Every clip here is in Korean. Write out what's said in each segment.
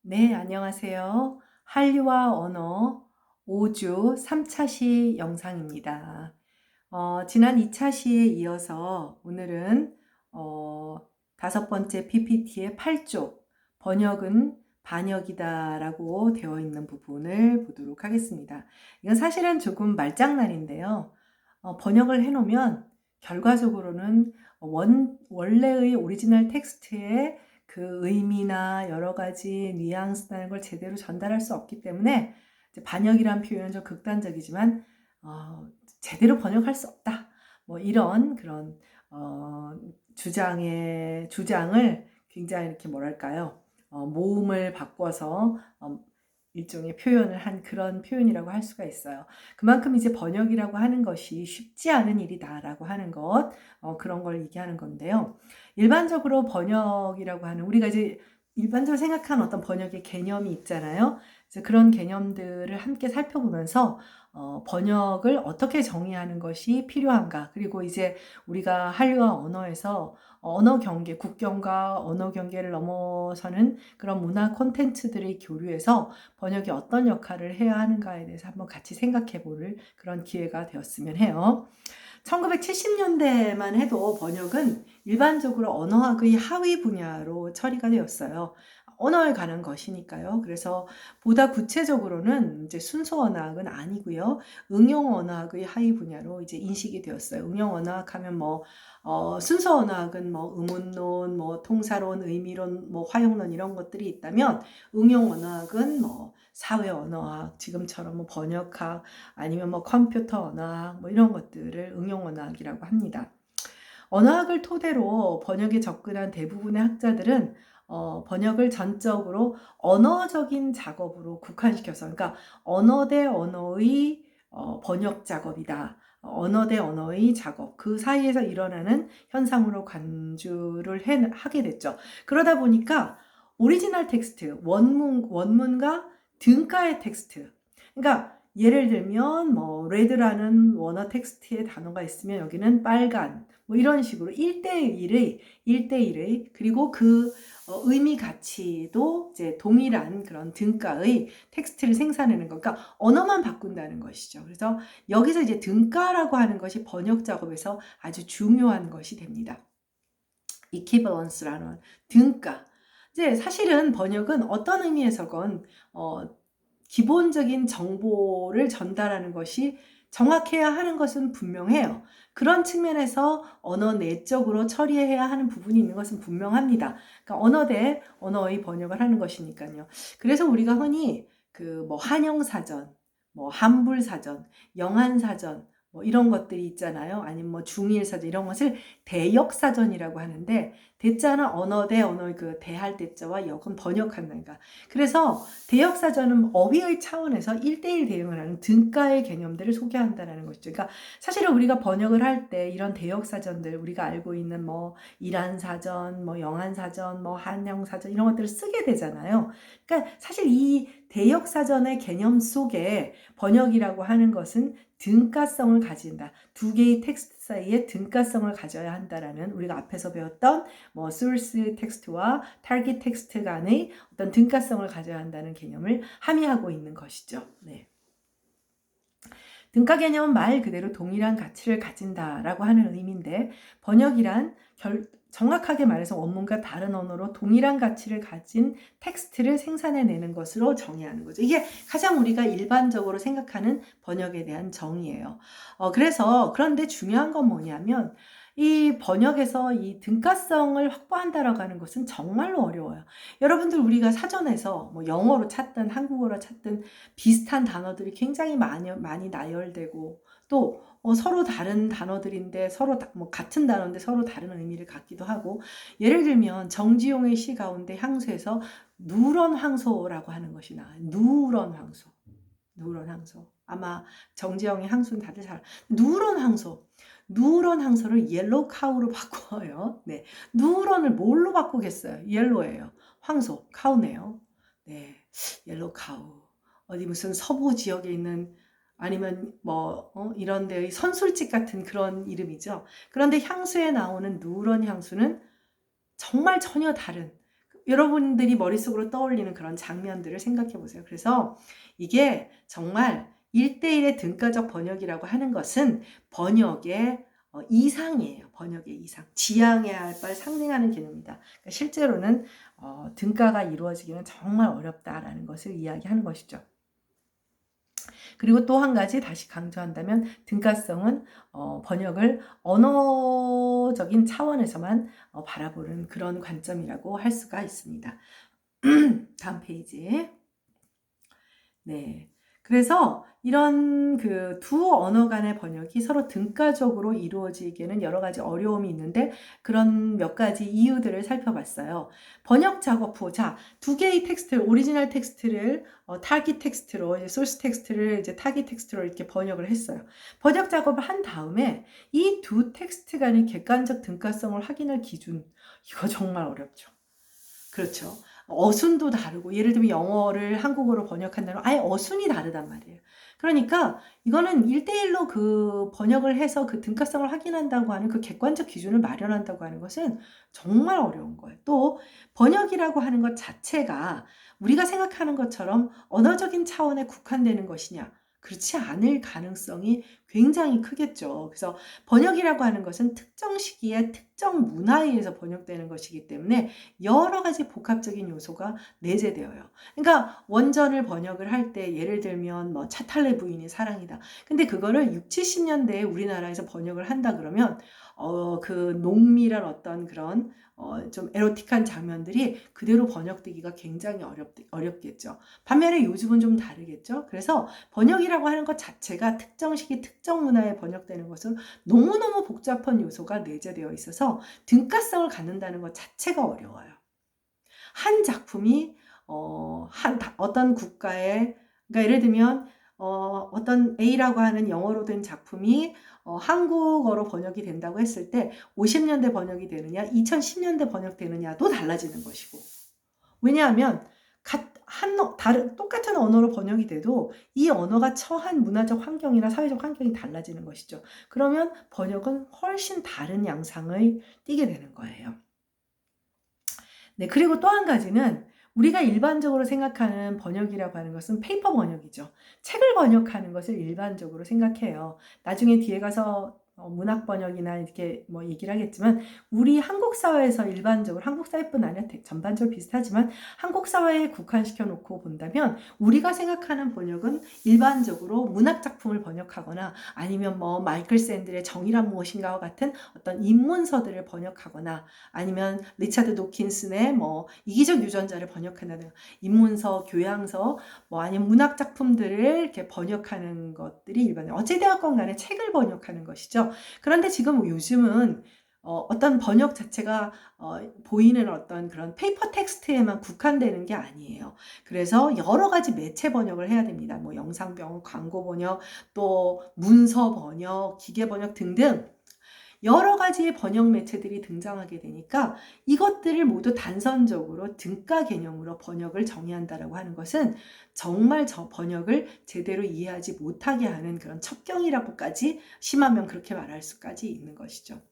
네, 안녕하세요. 한리와 언어 5주 3차 시 영상입니다. 지난 2차 시에 이어서 오늘은 다섯 번째 PPT의 8쪽 번역은 반역이다 라고 되어 있는 부분을 보도록 하겠습니다. 이건 사실은 조금 말장난인데요. 번역을 해놓으면 결과적으로는 원래의 오리지널 텍스트의 그 의미나 여러 가지 뉘앙스라는 걸 제대로 전달할 수 없기 때문에 반역이란 표현은 좀 극단적이지만 제대로 번역할 수 없다. 뭐 이런 그런 주장을 굉장히 이렇게 뭐랄까요? 모음을 바꿔서 일종의 표현을 한 그런 표현이라고 할 수가 있어요. 그만큼 이제 번역이라고 하는 것이 쉽지 않은 일이다라고 하는 것, 그런 걸 얘기하는 건데요. 일반적으로 번역이라고 하는 우리가 이제 일반적으로 생각하는 어떤 번역의 개념이 있잖아요. 그래서 그런 개념들을 함께 살펴보면서 번역을 어떻게 정의하는 것이 필요한가. 그리고 이제 우리가 한류와 언어에서 언어 경계, 국경과 언어 경계를 넘어서는 그런 문화 콘텐츠들의 교류에서 번역이 어떤 역할을 해야 하는가에 대해서 한번 같이 생각해 볼 그런 기회가 되었으면 해요. 1970년대만 해도 번역은 일반적으로 언어학의 하위 분야로 처리가 되었어요. 언어에 관한 것이니까요. 그래서 보다 구체적으로는 이제 순서 언어학은 아니고요. 응용 언어학의 하위 분야로 이제 인식이 되었어요. 응용 언어학 하면 순서 언어학은 의문론, 통사론, 의미론, 활용론 이런 것들이 있다면 응용 언어학은 사회 언어학, 지금처럼 번역학, 아니면 컴퓨터 언어학, 이런 것들을 응용 언어학이라고 합니다. 언어학을 토대로 번역에 접근한 대부분의 학자들은 번역을 전적으로 언어적인 작업으로 국한시켜서, 그러니까 언어 대 언어의 번역 작업이다. 언어 대 언어의 작업, 그 사이에서 일어나는 현상으로 간주를 하게 됐죠. 그러다 보니까 오리지널 텍스트, 원문과 등가의 텍스트, 그러니까 예를 들면 red라는 원어 텍스트의 단어가 있으면 여기는 빨간, 이런 식으로 1대1의 그리고 그 의미 가치도 이제 동일한 그런 등가의 텍스트를 생산하는 거. 그러니까 언어만 바꾼다는 것이죠. 그래서 여기서 이제 등가라고 하는 것이 번역 작업에서 아주 중요한 것이 됩니다. equivalence라는 등가. 이제 사실은 번역은 어떤 의미에서건 기본적인 정보를 전달하는 것이 정확해야 하는 것은 분명해요. 그런 측면에서 언어 내적으로 처리해야 하는 부분이 있는 것은 분명합니다. 그러니까 언어 대 언어의 번역을 하는 것이니까요. 그래서 우리가 흔히 한영사전, 한불사전, 영한사전, 이런 것들이 있잖아요. 아니면 중일사전 이런 것을 대역사전이라고 하는데, 대자는 언어 대 언어의 그 대할 대자와 역은 번역한다니까. 그래서 대역사전은 어휘의 차원에서 1대1 대응을 하는 등가의 개념들을 소개한다는 것이죠. 그러니까 사실은 우리가 번역을 할 때 이런 대역사전들, 우리가 알고 있는 이란사전, 영한사전, 한영사전 이런 것들을 쓰게 되잖아요. 그러니까 사실 이 대역사전의 개념 속에 번역이라고 하는 것은 등가성을 가진다. 두 개의 텍스트 사이에 등가성을 가져야 한다라는, 우리가 앞에서 배웠던 source 텍스트와 target 텍스트 간의 어떤 등가성을 가져야 한다는 개념을 함의하고 있는 것이죠. 네. 등가 개념은 말 그대로 동일한 가치를 가진다라고 하는 의미인데, 번역이란 정확하게 말해서 원문과 다른 언어로 동일한 가치를 가진 텍스트를 생산해내는 것으로 정의하는 거죠. 이게 가장 우리가 일반적으로 생각하는 번역에 대한 정의예요. 그런데 중요한 건 뭐냐면, 이 번역에서 이 등가성을 확보한다라고 하는 것은 정말로 어려워요. 여러분들, 우리가 사전에서 영어로 찾든 한국어로 찾든 비슷한 단어들이 굉장히 많이 나열되고, 또 서로 다른 단어들인데 서로 같은 단어인데 서로 다른 의미를 갖기도 하고, 예를 들면 정지용의 시 가운데 향수에서 누런 황소라고 하는 것이 나와요. 누런 황소. 아마 정지영의 향수는 다들 잘 누런 황소를 옐로우 카우로 바꿔요. 네. 누런을 뭘로 바꾸겠어요? 옐로예요. 황소, 카우네요. 네. 옐로우 카우. 어디 무슨 서부 지역에 있는, 아니면 이런 데의 선술집 같은 그런 이름이죠. 그런데 향수에 나오는 누런 향수는 정말 전혀 다른, 여러분들이 머릿속으로 떠올리는 그런 장면들을 생각해 보세요. 그래서 이게 정말 1대1의 등가적 번역이라고 하는 것은 번역의 이상이에요. 번역의 이상. 지향해야 할 바를 상징하는 개념입니다. 그러니까 실제로는 등가가 이루어지기는 정말 어렵다라는 것을 이야기하는 것이죠. 그리고 또 한 가지 다시 강조한다면 등가성은 번역을 언어적인 차원에서만 바라보는 그런 관점이라고 할 수가 있습니다. 다음 페이지. 네. 그래서 이런 그 두 언어 간의 번역이 서로 등가적으로 이루어지기에는 여러 가지 어려움이 있는데 그런 몇 가지 이유들을 살펴봤어요. 번역 작업 후, 자, 두 개의 텍스트, 오리지널 텍스트를 타깃 텍스트로, 이제 소스 텍스트를 이제 타깃 텍스트로 이렇게 번역을 했어요. 번역 작업을 한 다음에 이 두 텍스트 간의 객관적 등가성을 확인할 기준, 이거 정말 어렵죠. 그렇죠. 어순도 다르고, 예를 들면 영어를 한국어로 번역한다면 아예 어순이 다르단 말이에요. 그러니까 이거는 1대1로 그 번역을 해서 그 등가성을 확인한다고 하는 그 객관적 기준을 마련한다고 하는 것은 정말 어려운 거예요. 또 번역이라고 하는 것 자체가 우리가 생각하는 것처럼 언어적인 차원에 국한되는 것이냐? 그렇지 않을 가능성이 굉장히 크겠죠. 그래서 번역이라고 하는 것은 특정 시기에 특정 문화에 의해서 번역되는 것이기 때문에 여러 가지 복합적인 요소가 내재되어요. 그러니까 원전을 번역을 할 때 예를 들면 뭐 차탈레 부인의 사랑이다. 근데 그거를 6, 70년대에 우리나라에서 번역을 한다 그러면 그 농밀한 어떤 그런 좀 에로틱한 장면들이 그대로 번역되기가 굉장히 어렵겠죠. 반면에 요즘은 좀 다르겠죠. 그래서 번역이라고 하는 것 자체가 특정 시기 특정 문화에 번역되는 것은 너무너무 복잡한 요소가 내재되어 있어서 등가성을 갖는다는 것 자체가 어려워요. 한 작품이 어떤 국가에, 그러니까 예를 들면 어떤 A라고 하는 영어로 된 작품이 한국어로 번역이 된다고 했을 때 50년대 번역이 되느냐 2010년대 번역되느냐도 달라지는 것이고, 왜냐하면 똑같은 언어로 번역이 돼도 이 언어가 처한 문화적 환경이나 사회적 환경이 달라지는 것이죠. 그러면 번역은 훨씬 다른 양상을 띠게 되는 거예요. 네, 그리고 또 한 가지는 우리가 일반적으로 생각하는 번역이라고 하는 것은 페이퍼 번역이죠. 책을 번역하는 것을 일반적으로 생각해요. 나중에 뒤에 가서 문학 번역이나 이렇게 뭐 얘기를 하겠지만 우리 한국 사회에서 일반적으로, 한국 사회뿐 아니라 전반적으로 비슷하지만 한국 사회에 국한시켜 놓고 본다면 우리가 생각하는 번역은 일반적으로 문학 작품을 번역하거나 아니면 뭐 마이클 샌들의 정의란 무엇인가와 같은 어떤 입문서들을 번역하거나 아니면 리차드 도킨슨의 뭐 이기적 유전자를 번역한다든가 입문서, 교양서, 뭐 아니면 문학 작품들을 이렇게 번역하는 것들이 일반적으로 어찌되었건 간에 책을 번역하는 것이죠. 그런데 지금 요즘은 어떤 번역 자체가 보이는 어떤 그런 페이퍼 텍스트에만 국한되는 게 아니에요. 그래서 여러 가지 매체 번역을 해야 됩니다. 뭐 영상 번역, 광고 번역, 또 문서 번역, 기계 번역 등등 여러 가지의 번역 매체들이 등장하게 되니까 이것들을 모두 단선적으로 등가 개념으로 번역을 정의한다라고 하는 것은 정말 저 번역을 제대로 이해하지 못하게 하는 그런 첩경이라고까지 심하면 그렇게 말할 수까지 있는 것이죠.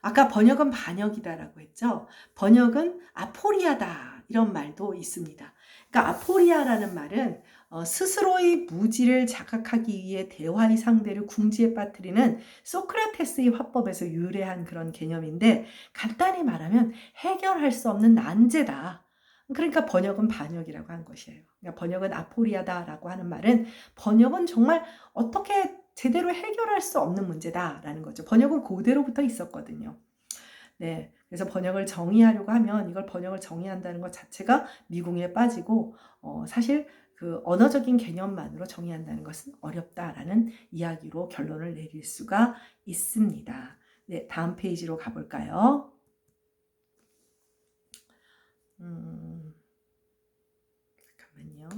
아까 번역은 반역이다라고 했죠. 번역은 아포리아다 이런 말도 있습니다. 그러니까 아포리아라는 말은 스스로의 무지를 자각하기 위해 대화의 상대를 궁지에 빠뜨리는 소크라테스의 화법에서 유래한 그런 개념인데 간단히 말하면 해결할 수 없는 난제다. 그러니까 번역은 반역이라고 한 것이에요. 그러니까 번역은 아포리아다라고 하는 말은 번역은 정말 어떻게 제대로 해결할 수 없는 문제다라는 거죠. 번역은 그대로부터 있었거든요. 네, 그래서 번역을 정의하려고 하면 이걸 번역을 정의한다는 것 자체가 미궁에 빠지고 사실 그 언어적인 개념만으로 정의한다는 것은 어렵다라는 이야기로 결론을 내릴 수가 있습니다. 네, 다음 페이지로 가볼까요? 잠깐만요.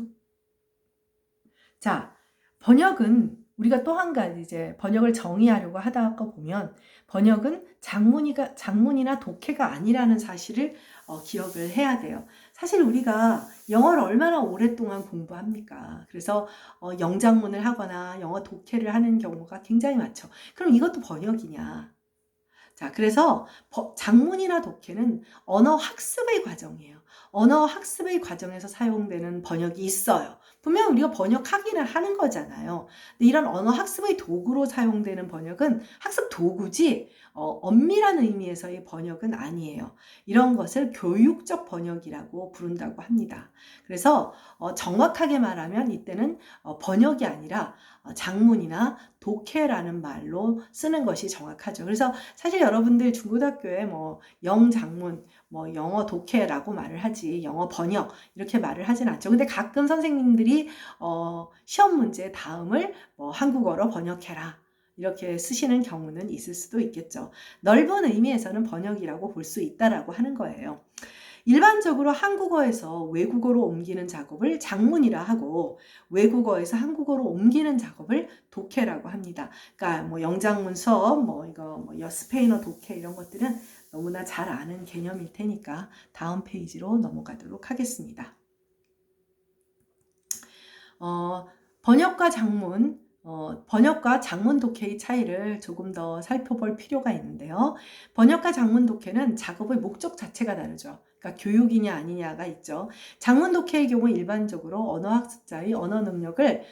자, 번역은 우리가 또 한 가지 이제 번역을 정의하려고 하다가 보면 번역은 장문이나 독해가 아니라는 사실을 기억을 해야 돼요. 사실 우리가 영어를 얼마나 오랫동안 공부합니까? 그래서 영장문을 하거나 영어 독해를 하는 경우가 굉장히 많죠. 그럼 이것도 번역이냐? 자, 그래서 장문이나 독해는 언어 학습의 과정이에요. 언어 학습의 과정에서 사용되는 번역이 있어요. 분명 우리가 번역하기는 하는 거잖아요. 근데 이런 언어 학습의 도구로 사용되는 번역은 학습 도구지 엄밀한 의미에서의 번역은 아니에요. 이런 것을 교육적 번역이라고 부른다고 합니다. 그래서 정확하게 말하면 이때는 번역이 아니라 장문이나 독해라는 말로 쓰는 것이 정확하죠. 그래서 사실 여러분들 중고등학교에 뭐 영장문, 뭐 영어 독해라고 말을 하지 영어 번역 이렇게 말을 하진 않죠. 근데 가끔 선생님들이 시험 문제 다음을 뭐 한국어로 번역해라 이렇게 쓰시는 경우는 있을 수도 있겠죠. 넓은 의미에서는 번역이라고 볼 수 있다라고 하는 거예요. 일반적으로 한국어에서 외국어로 옮기는 작업을 장문이라 하고 외국어에서 한국어로 옮기는 작업을 독해라고 합니다. 그러니까 뭐 영장문 수업, 뭐 이거 뭐 스페인어 독해 이런 것들은 너무나 잘 아는 개념일 테니까 다음 페이지로 넘어가도록 하겠습니다. 번역과 장문 독해의 차이를 조금 더 살펴볼 필요가 있는데요. 번역과 장문 독해는 작업의 목적 자체가 다르죠. 그러니까 교육이냐 아니냐가 있죠. 장문 독해의 경우 일반적으로 언어학습자의 언어 능력을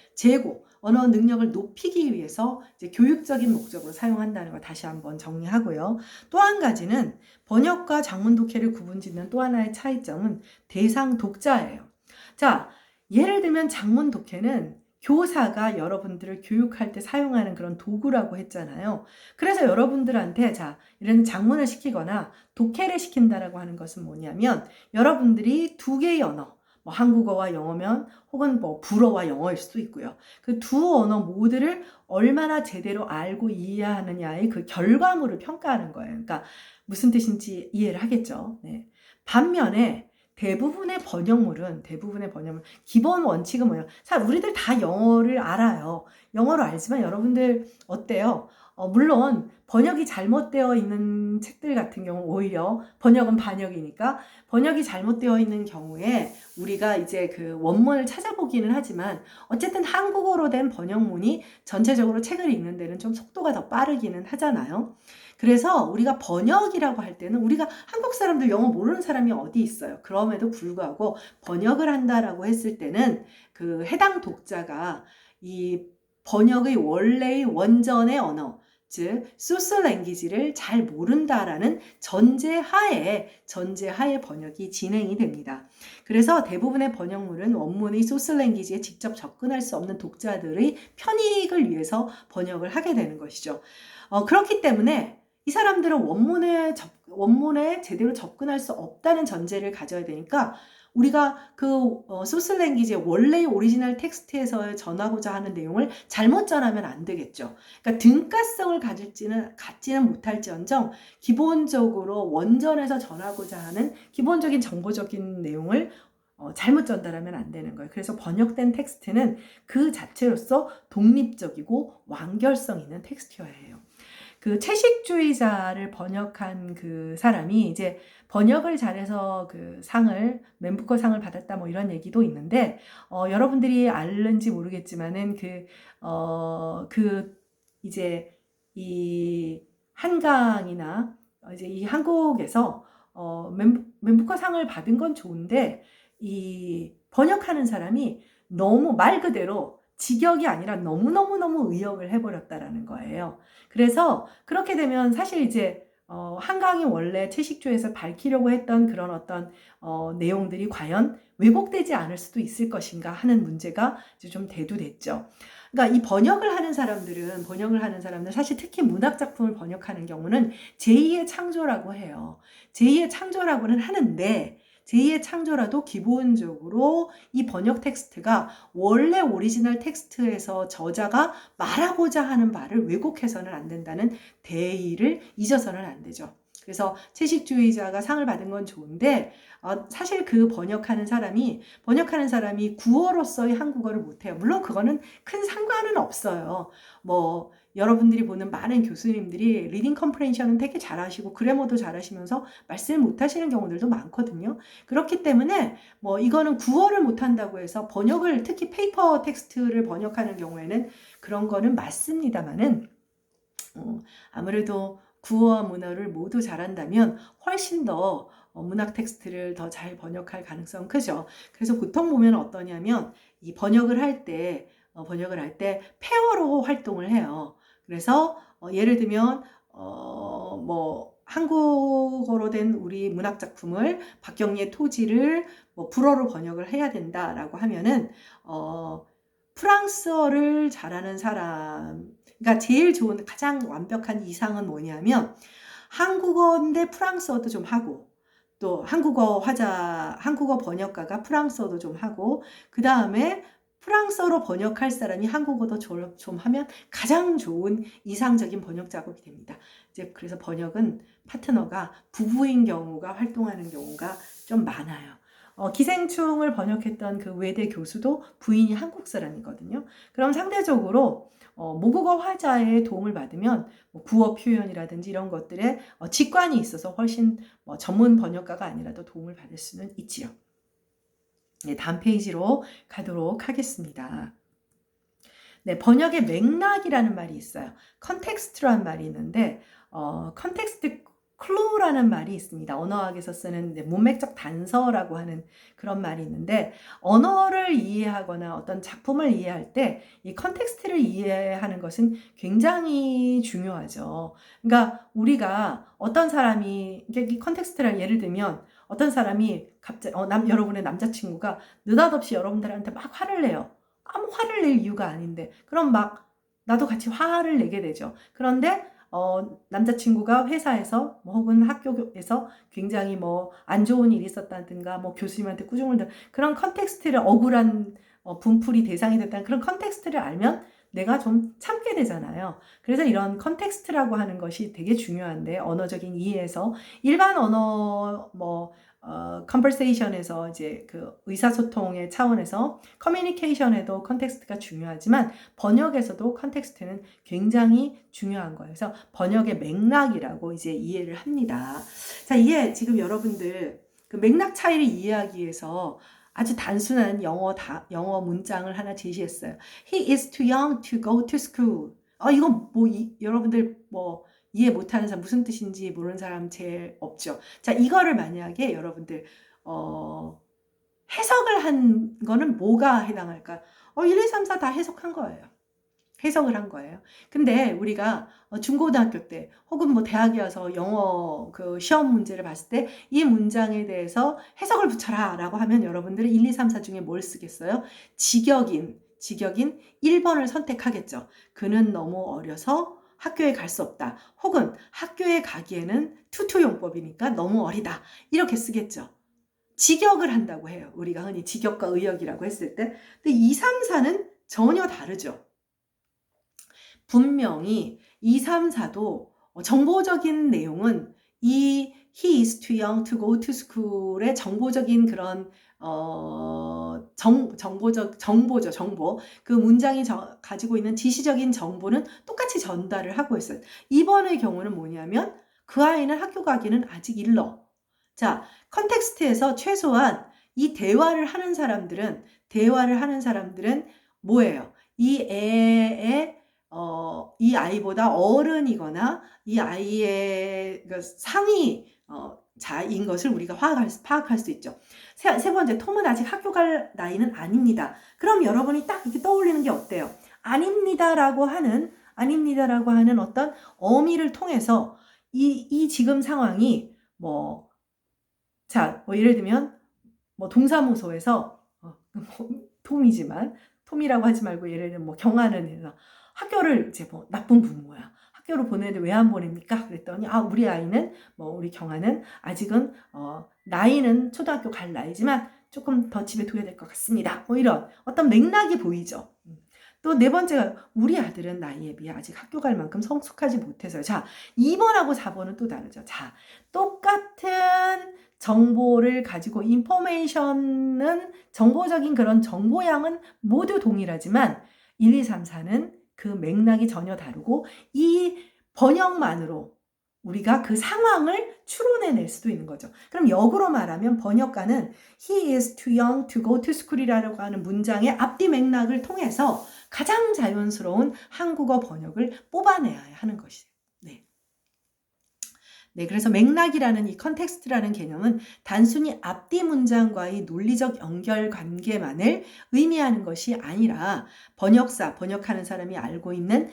언어 능력을 높이기 위해서 이제 교육적인 목적으로 사용한다는 걸 다시 한번 정리하고요. 또 한 가지는 번역과 장문 독해를 구분짓는 또 하나의 차이점은 대상 독자예요. 자, 예를 들면 장문 독해는 교사가 여러분들을 교육할 때 사용하는 그런 도구라고 했잖아요. 그래서 여러분들한테 이런 장문을 시키거나 독해를 시킨다라고 하는 것은 뭐냐면 여러분들이 두 개의 언어, 뭐 한국어와 영어면 혹은 뭐 불어와 영어일 수도 있고요. 그 두 언어 모두를 얼마나 제대로 알고 이해하느냐의 그 결과물을 평가하는 거예요. 그러니까 무슨 뜻인지 이해를 하겠죠. 네. 반면에 대부분의 번역물은 기본 원칙은 뭐예요? 사실 우리들 다 영어를 알아요. 영어를 알지만 여러분들 어때요? 물론 번역이 잘못되어 있는 책들 같은 경우 오히려 번역은 반역이니까 번역이 잘못되어 있는 경우에 우리가 이제 그 원문을 찾아보기는 하지만 어쨌든 한국어로 된 번역문이 전체적으로 책을 읽는 데는 좀 속도가 더 빠르기는 하잖아요. 그래서 우리가 번역이라고 할 때는 우리가 한국 사람들 영어 모르는 사람이 어디 있어요. 그럼에도 불구하고 번역을 한다라고 했을 때는 그 해당 독자가 이 번역의 원래의 원전의 언어, 즉 소스 랭귀지를 잘 모른다라는 전제하에 번역이 진행이 됩니다. 그래서 대부분의 번역물은 원문의 소스 랭귀지에 직접 접근할 수 없는 독자들의 편익을 위해서 번역을 하게 되는 것이죠. 그렇기 때문에 이 사람들은 원문에 제대로 접근할 수 없다는 전제를 가져야 되니까 우리가 그 소스 랭귀지의 원래의 오리지널 텍스트에서 전하고자 하는 내용을 잘못 전하면 안 되겠죠. 그러니까 등가성을 갖지는 못할지언정 기본적으로 원전에서 전하고자 하는 기본적인 정보적인 내용을 잘못 전달하면 안 되는 거예요. 그래서 번역된 텍스트는 그 자체로서 독립적이고 완결성 있는 텍스트여야 해요. 그 채식주의자를 번역한 그 사람이 이제 번역을 잘해서 그 맨부커 상을 받았다 뭐 이런 얘기도 있는데, 여러분들이 알는지 모르겠지만은 이제 이 한강이나 이제 이 한국에서 맨부커 상을 받은 건 좋은데 이 번역하는 사람이 너무 말 그대로 직역이 아니라 너무너무 의역을 해버렸다라는 거예요. 그래서 그렇게 되면 사실 이제 한강이 원래 채식주에서 밝히려고 했던 그런 어떤 내용들이 과연 왜곡되지 않을 수도 있을 것인가 하는 문제가 이제 좀 대두됐죠. 그러니까 이 번역을 하는 사람들 사실 특히 문학 작품을 번역하는 경우는 제2의 창조라고 해요. 제2의 창조라고는 하는데 제2의 창조라도 기본적으로 이 번역 텍스트가 원래 오리지널 텍스트에서 저자가 말하고자 하는 바를 왜곡해서는 안 된다는 대의를 잊어서는 안 되죠. 그래서 채식주의자가 상을 받은 건 좋은데 사실 그 번역하는 사람이 구어로서의 한국어를 못해요. 물론 그거는 큰 상관은 없어요. 뭐 여러분들이 보는 많은 교수님들이 리딩 컴프레hen션은 되게 잘하시고 그래머도 잘하시면서 말씀을 못하시는 경우들도 많거든요. 그렇기 때문에 뭐 이거는 구어를 못한다고 해서 번역을 특히 페이퍼 텍스트를 번역하는 경우에는 그런 거는 맞습니다만은 아무래도 구어와 문어를 모두 잘한다면 훨씬 더 문학 텍스트를 더 잘 번역할 가능성은 크죠. 그래서 보통 보면 어떠냐면 이 번역을 할 때 페어로 활동을 해요. 그래서 예를 들면 뭐 한국어로 된 우리 문학 작품을 박경리의 토지를 뭐 불어로 번역을 해야 된다라고 하면은 프랑스어를 잘하는 사람, 그러니까 제일 좋은 가장 완벽한 이상은 뭐냐면 한국어인데 프랑스어도 좀 하고, 또 한국어 번역가가 프랑스어도 좀 하고, 그 다음에 프랑스어로 번역할 사람이 한국어도 좀 하면 가장 좋은 이상적인 번역 작업이 됩니다. 이제 그래서 번역은 파트너가 부부인 경우가 활동하는 경우가 좀 많아요. 기생충을 번역했던 그 외대 교수도 부인이 한국 사람이거든요. 그럼 상대적으로 모국어 화자의 도움을 받으면 뭐 구어 표현이라든지 이런 것들에 직관이 있어서 훨씬 전문 번역가가 아니라도 도움을 받을 수는 있지요. 네, 다음 페이지로 가도록 하겠습니다. 네, 번역의 맥락이라는 말이 있어요. 컨텍스트라는 말이 있는데 컨텍스트 클루라는 말이 있습니다. 언어학에서 쓰는 문맥적 단서라고 하는 그런 말이 있는데, 언어를 이해하거나 어떤 작품을 이해할 때 이 컨텍스트를 이해하는 것은 굉장히 중요하죠. 그러니까 우리가 어떤 사람이 이 컨텍스트를 예를 들면 어떤 사람이 갑자기 여러분의 남자친구가 느닷없이 여러분들한테 막 화를 내요. 아무 화를 낼 이유가 아닌데, 그럼 막 나도 같이 화를 내게 되죠. 그런데 남자친구가 회사에서 혹은 학교에서 굉장히 안 좋은 일이 있었다든가 교수님한테 꾸중을 든 그런 컨텍스트를, 억울한 분풀이 대상이 됐다는 그런 컨텍스트를 알면 내가 좀 참게 되잖아요. 그래서 이런 컨텍스트라고 하는 것이 되게 중요한데, 언어적인 이해에서 일반 언어 컨버세이션에서 이제 그 의사소통의 차원에서 커뮤니케이션에도 컨텍스트가 중요하지만 번역에서도 컨텍스트는 굉장히 중요한 거예요. 그래서 번역의 맥락이라고 이제 이해를 합니다. 자, 이게 지금 여러분들 그 맥락 차이를 이해하기 위해서 아주 단순한 영어 문장을 하나 제시했어요. He is too young to go to school. 이건 여러분들 이해 못하는 사람, 무슨 뜻인지 모르는 사람 제일 없죠. 자, 이거를 만약에 여러분들 해석을 한 거는 뭐가 해당할까? 1, 2, 3, 4 다 해석한 거예요. 해석을 한 거예요. 근데 우리가 중고등학교 때 혹은 대학에 와서 영어 그 시험 문제를 봤을 때 이 문장에 대해서 해석을 붙여라 라고 하면 여러분들은 1, 2, 3, 4 중에 뭘 쓰겠어요? 직역인 1번을 선택하겠죠. 그는 너무 어려서 학교에 갈 수 없다. 혹은 학교에 가기에는 투투용법이니까 너무 어리다. 이렇게 쓰겠죠. 직역을 한다고 해요. 우리가 흔히 직역과 의역이라고 했을 때. 근데 2, 3, 4는 전혀 다르죠. 분명히 2, 3, 4도 정보적인 내용은 이 he is too young to go to school의 정보적인 그런 정보. 그 문장이 가지고 있는 지시적인 정보는 똑같이 전달을 하고 있어요. 2번의 경우는 뭐냐면 그 아이는 학교 가기는 아직 일러. 자, 컨텍스트에서 최소한 이 대화를 하는 사람들은 뭐예요? 이 아이보다 어른이거나 이 아이의 상위 자인 것을 우리가 파악할 수 있죠. 세 번째, 톰은 아직 학교 갈 나이는 아닙니다. 그럼 여러분이 딱 이렇게 떠올리는 게 어때요? 아닙니다라고 하는 어떤 어미를 통해서 이 지금 상황이 예를 들면 동사무소에서 톰이지만 톰이라고 하지 말고 예를 들면 경아는 해서 학교를 이제 나쁜 부모야. 학교를 보내는데 왜 안 보냅니까? 그랬더니 우리 아이는 우리 경아는 아직은 나이는 초등학교 갈 나이지만 조금 더 집에 둬야 될 것 같습니다. 이런 어떤 맥락이 보이죠. 또 네 번째가 우리 아들은 나이에 비해 아직 학교 갈 만큼 성숙하지 못해서요. 자, 2번하고 4번은 또 다르죠. 자, 똑같은 정보를 가지고 인포메이션은 정보적인 그런 정보량은 모두 동일하지만 1, 2, 3, 4는 그 맥락이 전혀 다르고 이 번역만으로 우리가 그 상황을 추론해낼 수도 있는 거죠. 그럼 역으로 말하면 번역가는 He is too young to go to school이라고 하는 문장의 앞뒤 맥락을 통해서 가장 자연스러운 한국어 번역을 뽑아내야 하는 것이에요. 네. 네, 그래서 맥락이라는 이 컨텍스트라는 개념은 단순히 앞뒤 문장과의 논리적 연결 관계만을 의미하는 것이 아니라 번역하는 사람이 알고 있는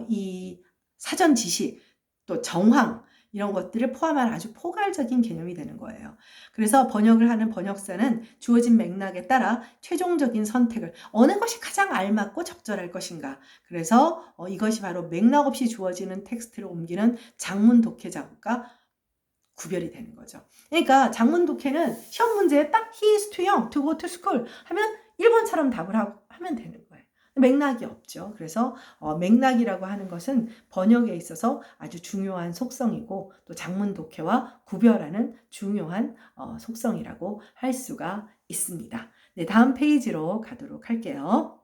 이 사전 지식, 또 정황 이런 것들을 포함한 아주 포괄적인 개념이 되는 거예요. 그래서 번역을 하는 번역사는 주어진 맥락에 따라 최종적인 선택을 어느 것이 가장 알맞고 적절할 것인가. 그래서 이것이 바로 맥락 없이 주어지는 텍스트를 옮기는 장문 독해 작업과 구별이 되는 거죠. 그러니까 장문 독해는 시험 문제에 딱 he is too young to go to school 하면 1번처럼 답을 하면 되는 거예요. 맥락이 없죠. 그래서 맥락이라고 하는 것은 번역에 있어서 아주 중요한 속성이고 또 장문 독해와 구별하는 중요한 속성이라고 할 수가 있습니다. 네, 다음 페이지로 가도록 할게요.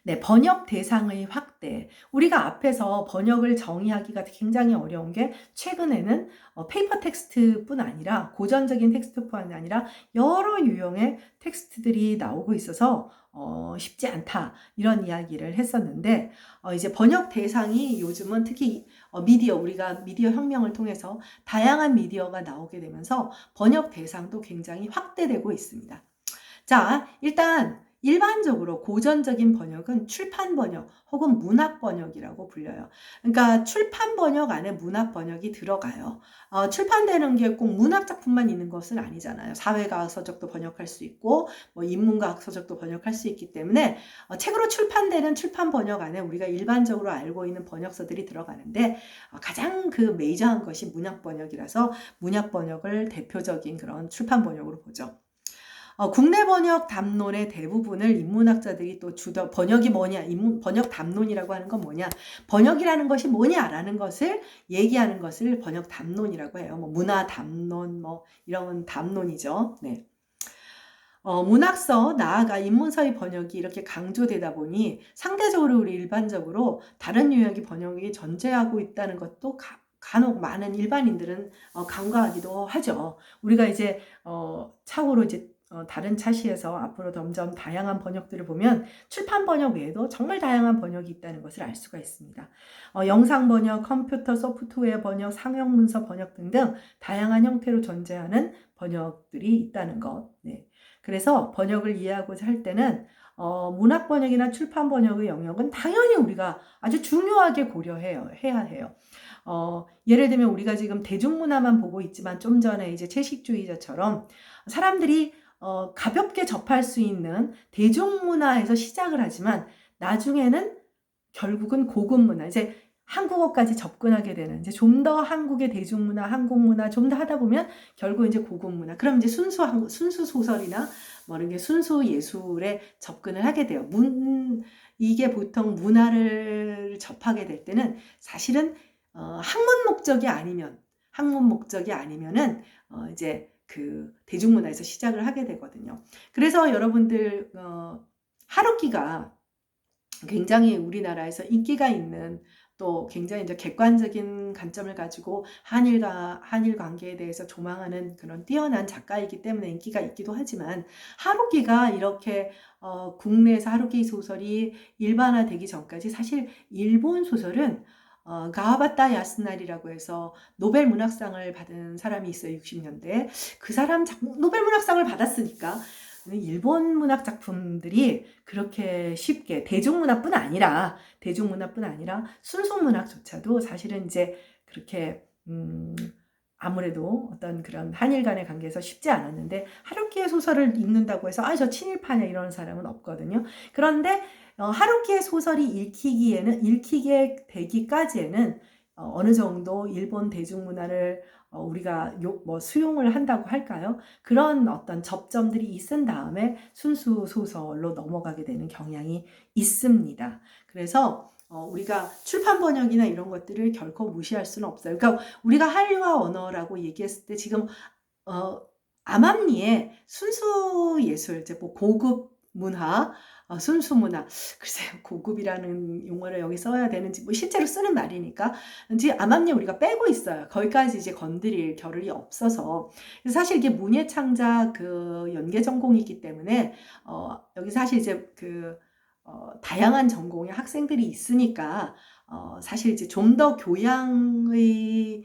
네, 번역 대상의 확대. 우리가 앞에서 번역을 정의하기가 굉장히 어려운 게 최근에는 페이퍼 텍스트뿐 아니라 고전적인 텍스트뿐 아니라 여러 유형의 텍스트들이 나오고 있어서 쉽지 않다 이런 이야기를 했었는데 이제 번역 대상이 요즘은 특히 우리가 미디어 혁명을 통해서 다양한 미디어가 나오게 되면서 번역 대상도 굉장히 확대되고 있습니다. 자, 일단 일반적으로 고전적인 번역은 출판 번역 혹은 문학 번역이라고 불려요. 그러니까 출판 번역 안에 문학 번역이 들어가요. 출판되는 게 꼭 문학 작품만 있는 것은 아니잖아요. 사회과학 서적도 번역할 수 있고 뭐 인문과학 서적도 번역할 수 있기 때문에 책으로 출판되는 출판 번역 안에 우리가 일반적으로 알고 있는 번역서들이 들어가는데 가장 그 메이저한 것이 문학 번역이라서 문학 번역을 대표적인 그런 출판 번역으로 보죠. 국내 번역 담론의 대부분을 인문학자들이 또 번역이 뭐냐, 번역 담론이라고 하는 건 뭐냐, 번역이라는 것이 뭐냐라는 것을 얘기하는 것을 번역 담론이라고 해요. 뭐 문화 담론, 뭐 이런 담론이죠. 네. 문학서, 나아가 인문서의 번역이 이렇게 강조되다 보니 상대적으로 우리 일반적으로 다른 유형의 번역이 존재하고 있다는 것도 간혹 많은 일반인들은 간과하기도 하죠. 우리가 이제 차후로 이제 다른 차시에서 앞으로 점점 다양한 번역들을 보면 출판 번역 외에도 정말 다양한 번역이 있다는 것을 알 수가 있습니다. 영상 번역, 컴퓨터 소프트웨어 번역, 상용 문서 번역 등등 다양한 형태로 존재하는 번역들이 있다는 것. 네. 그래서 번역을 이해하고자 할 때는 문학 번역이나 출판 번역의 영역은 당연히 우리가 아주 중요하게 고려해야 해요. 예를 들면 우리가 지금 대중문화만 보고 있지만 좀 전에 이제 채식주의자처럼 사람들이 가볍게 접할 수 있는 대중문화에서 시작을 하지만 나중에는 결국은 고급 문화, 이제 한국어까지 접근하게 되는, 이제 좀 더 한국의 대중문화, 한국 문화 좀 더 하다 보면 결국 이제 고급 문화, 그럼 이제 순수 소설이나 뭐 이런 게 순수 예술에 접근을 하게 돼요. 이게 보통 문화를 접하게 될 때는 사실은 학문 목적이 아니면은 이제 그 대중문화에서 시작을 하게 되거든요. 그래서 여러분들 하루키가 굉장히 우리나라에서 인기가 있는 또 굉장히 이제 객관적인 관점을 가지고 한일 관계에 대해서 조망하는 그런 뛰어난 작가이기 때문에 인기가 있기도 하지만 하루키가 이렇게 국내에서 하루키 소설이 일반화되기 전까지 사실 일본 소설은 가와바타 야스나리라고 해서 노벨 문학상을 받은 사람이 있어요. 60년대. 그 사람 노벨 문학상을 받았으니까 일본 문학 작품들이 그렇게 쉽게 대중문화뿐 아니라 순수 문학조차도 사실은 이제 그렇게 아무래도 어떤 그런 한일 간의 관계에서 쉽지 않았는데 하루키의 소설을 읽는다고 해서 저 친일파냐 이런 사람은 없거든요. 그런데 하루키의 소설이 읽히게 되기까지에는 어느 정도 일본 대중문화를 우리가 수용을 한다고 할까요? 그런 어떤 접점들이 있은 다음에 순수 소설로 넘어가게 되는 경향이 있습니다. 그래서 우리가 출판 번역이나 이런 것들을 결코 무시할 수는 없어요. 그러니까 우리가 한류화 언어라고 얘기했을 때 지금 암암리에 순수 예술, 이제 뭐 고급 문화, 순수 문화, 글쎄요, 고급이라는 용어를 여기 써야 되는지, 뭐 실제로 쓰는 말이니까, 지금 암암리 우리가 빼고 있어요. 거기까지 이제 건드릴 겨를이 없어서. 그래서 사실 이게 문예창작 그 연계 전공이기 때문에, 여기 사실 이제 다양한 전공의 학생들이 있으니까, 사실 이제 좀 더 교양의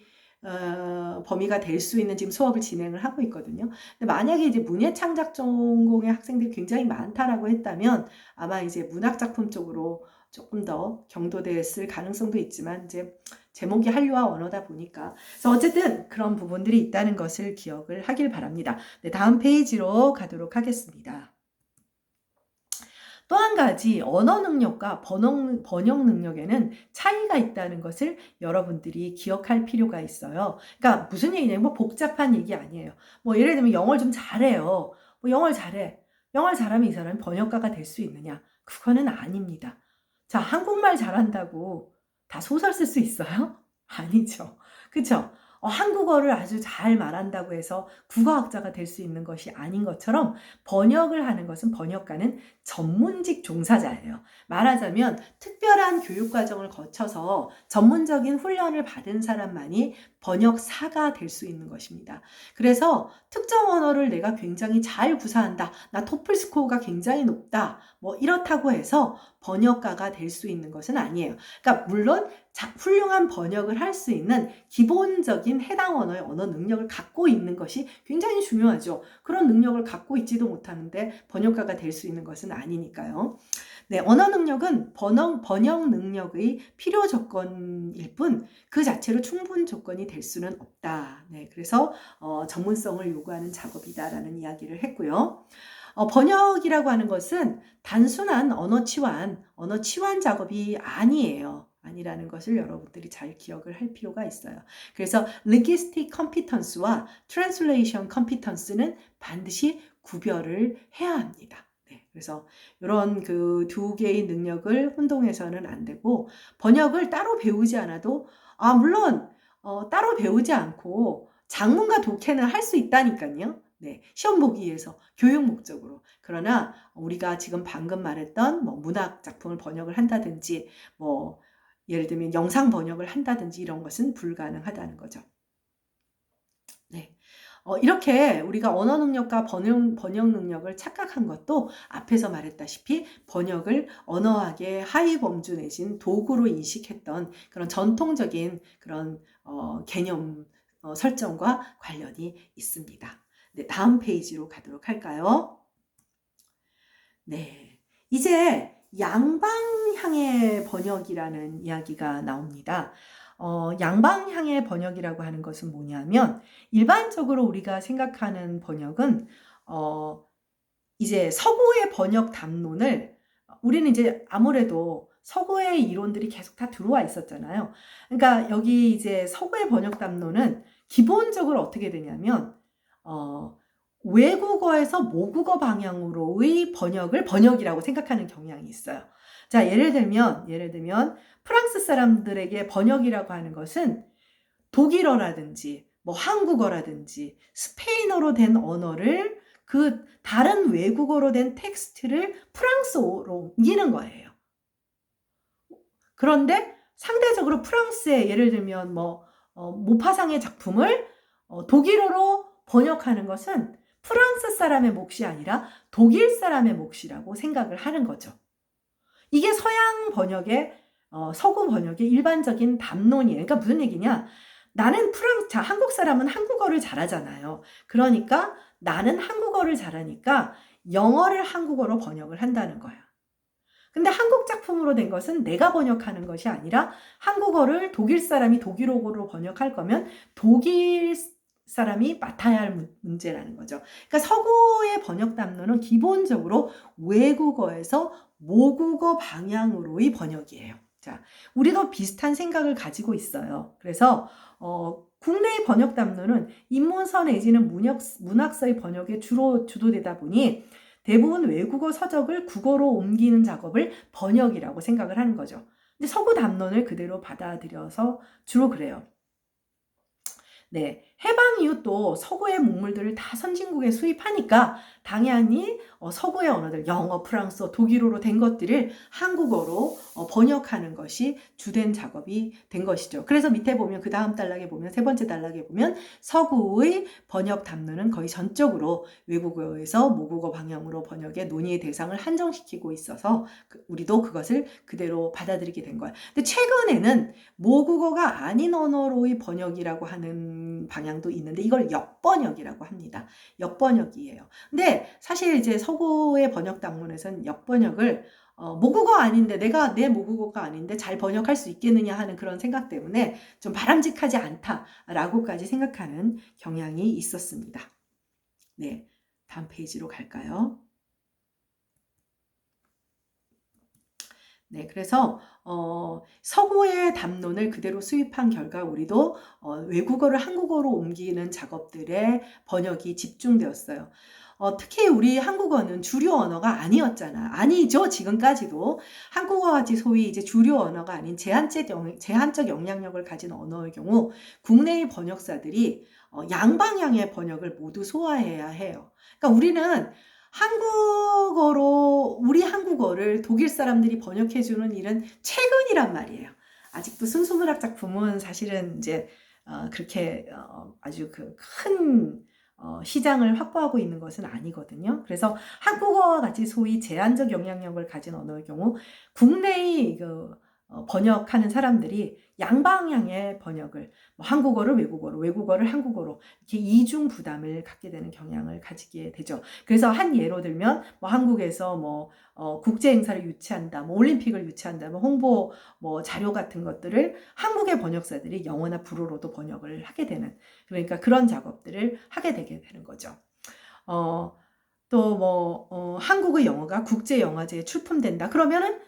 범위가 될 수 있는 지금 수업을 진행을 하고 있거든요. 근데 만약에 이제 문예창작 전공의 학생들이 굉장히 많다라고 했다면 아마 이제 문학작품 쪽으로 조금 더 경도됐을 가능성도 있지만 이제 제목이 한류와 언어다 보니까 그래서 어쨌든 그런 부분들이 있다는 것을 기억을 하길 바랍니다. 네, 다음 페이지로 가도록 하겠습니다. 또 한 가지 언어 능력과 번역 능력에는 차이가 있다는 것을 여러분들이 기억할 필요가 있어요. 그러니까 무슨 얘기냐면 뭐 복잡한 얘기 아니에요. 뭐 예를 들면 영어를 좀 잘해요. 뭐 영어를 잘해. 영어를 잘하면 이 사람이 번역가가 될 수 있느냐? 그거는 아닙니다. 자, 한국말 잘한다고 다 소설 쓸 수 있어요? 아니죠. 그쵸? 한국어를 아주 잘 말한다고 해서 국어학자가 될 수 있는 것이 아닌 것처럼 번역을 하는 것은 번역가는 전문직 종사자예요. 말하자면 특별한 교육과정을 거쳐서 전문적인 훈련을 받은 사람만이 번역사가 될 수 있는 것입니다. 그래서 특정 언어를 내가 굉장히 잘 구사한다. 나 토플 스코어가 굉장히 높다. 뭐 이렇다고 해서 번역가가 될 수 있는 것은 아니에요. 그러니까 물론 훌륭한 번역을 할 수 있는 기본적인 해당 언어의 언어 능력을 갖고 있는 것이 굉장히 중요하죠. 그런 능력을 갖고 있지도 못하는데 번역가가 될 수 있는 것은 아니니까요. 네, 언어 능력은 번역 능력의 필요 조건일 뿐 그 자체로 충분 조건이 될 수는 없다. 네, 그래서 전문성을 요구하는 작업이다라는 이야기를 했고요. 번역이라고 하는 것은 단순한 언어 치환 작업이 아니에요. 아니라는 것을 여러분들이 잘 기억을 할 필요가 있어요. 그래서 linguistic competence와 translation competence는 반드시 구별을 해야 합니다. 네, 그래서 이런 그 두 개의 능력을 혼동해서는 안 되고 번역을 따로 배우지 않아도 물론 따로 배우지 않고 작문과 독해는 할 수 있다니까요. 네, 시험 보기 위해서 교육 목적으로. 그러나 우리가 지금 방금 말했던 뭐 문학 작품을 번역을 한다든지 뭐 예를 들면 영상 번역을 한다든지 이런 것은 불가능하다는 거죠. 네. 이렇게 우리가 언어 능력과 번역 능력을 착각한 것도 앞에서 말했다시피 번역을 언어학의 하위 범주 내진 도구로 인식했던 그런 전통적인 그런 개념 설정과 관련이 있습니다. 네, 다음 페이지로 가도록 할까요? 네, 이제 양방향의 번역이라는 이야기가 나옵니다. 양방향의 번역이라고 하는 것은 뭐냐면 일반적으로 우리가 생각하는 번역은 이제 서구의 번역 담론을 우리는 이제 아무래도 서구의 이론들이 계속 다 들어와 있었잖아요. 그러니까 여기 이제 서구의 번역 담론은 기본적으로 어떻게 되냐면 외국어에서 모국어 방향으로의 번역이라고 생각하는 경향이 있어요. 자, 예를 들면 프랑스 사람들에게 번역이라고 하는 것은 독일어라든지 뭐 한국어라든지 스페인어로 된 언어를 그 다른 외국어로 된 텍스트를 프랑스어로 옮기는 거예요. 그런데 상대적으로 프랑스의 예를 들면 모파상의 작품을 독일어로 번역하는 것은 프랑스 사람의 몫이 아니라 독일 사람의 몫이라고 생각을 하는 거죠. 이게 서양 번역의 서구 번역의 일반적인 담론이에요. 그러니까 무슨 얘기냐? 나는 한국 사람은 한국어를 잘하잖아요. 그러니까 나는 한국어를 잘하니까 영어를 한국어로 번역을 한다는 거야. 근데 한국 작품으로 된 것은 내가 번역하는 것이 아니라 한국어를 독일 사람이 독일어로 번역할 거면 독일 사람이 맡아야 할 문제라는 거죠. 그러니까 서구의 번역 담론은 기본적으로 외국어에서 모국어 방향으로의 번역이에요. 자, 우리도 비슷한 생각을 가지고 있어요. 그래서 국내의 번역 담론은 인문서 내지는 문학서의 번역에 주로 주도되다 보니 대부분 외국어 서적을 국어로 옮기는 작업을 번역이라고 생각을 하는 거죠. 근데 서구 담론을 그대로 받아들여서 주로 그래요. 네, 해방 이후 또 서구의 문물들을 다 선진국에 수입하니까 당연히 서구의 언어들, 영어, 프랑스어, 독일어로 된 것들을 한국어로 번역하는 것이 주된 작업이 된 것이죠. 그래서 밑에 보면 그 다음 단락에 보면 세 번째 단락에 보면 서구의 번역 담론은 거의 전적으로 외국어에서 모국어 방향으로 번역의 논의의 대상을 한정시키고 있어서 우리도 그것을 그대로 받아들이게 된 거예요. 근데 최근에는 모국어가 아닌 언어로의 번역이라고 하는 방향도 있는데 이걸 역번역이라고 합니다. 역번역이에요. 근데 사실 이제 서구의 번역 담론에서는 역번역을 모국어 아닌데 내가 내 모국어가 아닌데 잘 번역할 수 있겠느냐 하는 그런 생각 때문에 좀 바람직하지 않다라고까지 생각하는 경향이 있었습니다. 네, 다음 페이지로 갈까요? 네, 그래서 서구의 담론을 그대로 수입한 결과 우리도 외국어를 한국어로 옮기는 작업들의 번역이 집중되었어요. 특히 우리 한국어는 주류 언어가 아니었잖아. 아니죠. 지금까지도. 한국어같이 소위 이제 주류 언어가 아닌 제한적 영향력을 가진 언어의 경우 국내의 번역사들이 양방향의 번역을 모두 소화해야 해요. 그러니까 우리는 우리 한국어를 독일 사람들이 번역해주는 일은 최근이란 말이에요. 아직도 순수문학 작품은 사실은 이제 그렇게 아주 큰 시장을 확보하고 있는 것은 아니거든요. 그래서 한국어와 같이 소위 제한적 영향력을 가진 언어의 경우 국내의 번역하는 사람들이 양방향의 번역을 한국어를 외국어로, 외국어를 한국어로 이렇게 이중 부담을 갖게 되는 경향을 가지게 되죠. 그래서 한 예로 들면 한국에서 국제 행사를 유치한다, 올림픽을 유치한다, 홍보 자료 같은 것들을 한국의 번역사들이 영어나 불어로도 번역을 하게 되는, 그러니까 그런 작업들을 하게 되게 되는 거죠. 또 한국의 영어가 국제 영화제에 출품된다. 그러면은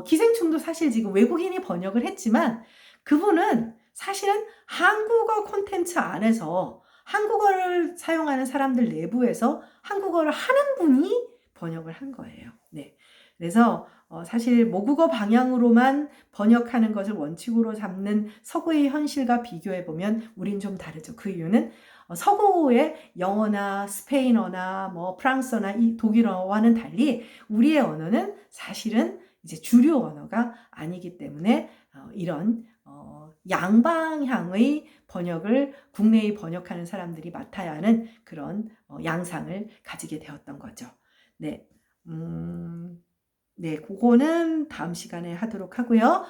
기생충도 사실 지금 외국인이 번역을 했지만 그분은 사실은 한국어 콘텐츠 안에서 한국어를 사용하는 사람들 내부에서 한국어를 하는 분이 번역을 한 거예요. 네. 그래서 사실 모국어 방향으로만 번역하는 것을 원칙으로 잡는 서구의 현실과 비교해 보면 우린 좀 다르죠. 그 이유는 서구의 영어나 스페인어나 프랑스어나 이 독일어와는 달리 우리의 언어는 사실은 이제 주류 언어가 아니기 때문에 이런 양방향의 번역을 국내에 번역하는 사람들이 맡아야 하는 그런 양상을 가지게 되었던 거죠. 네. 네, 그거는 다음 시간에 하도록 하고요.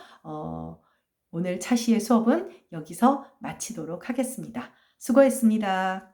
오늘 차시의 수업은 여기서 마치도록 하겠습니다. 수고했습니다.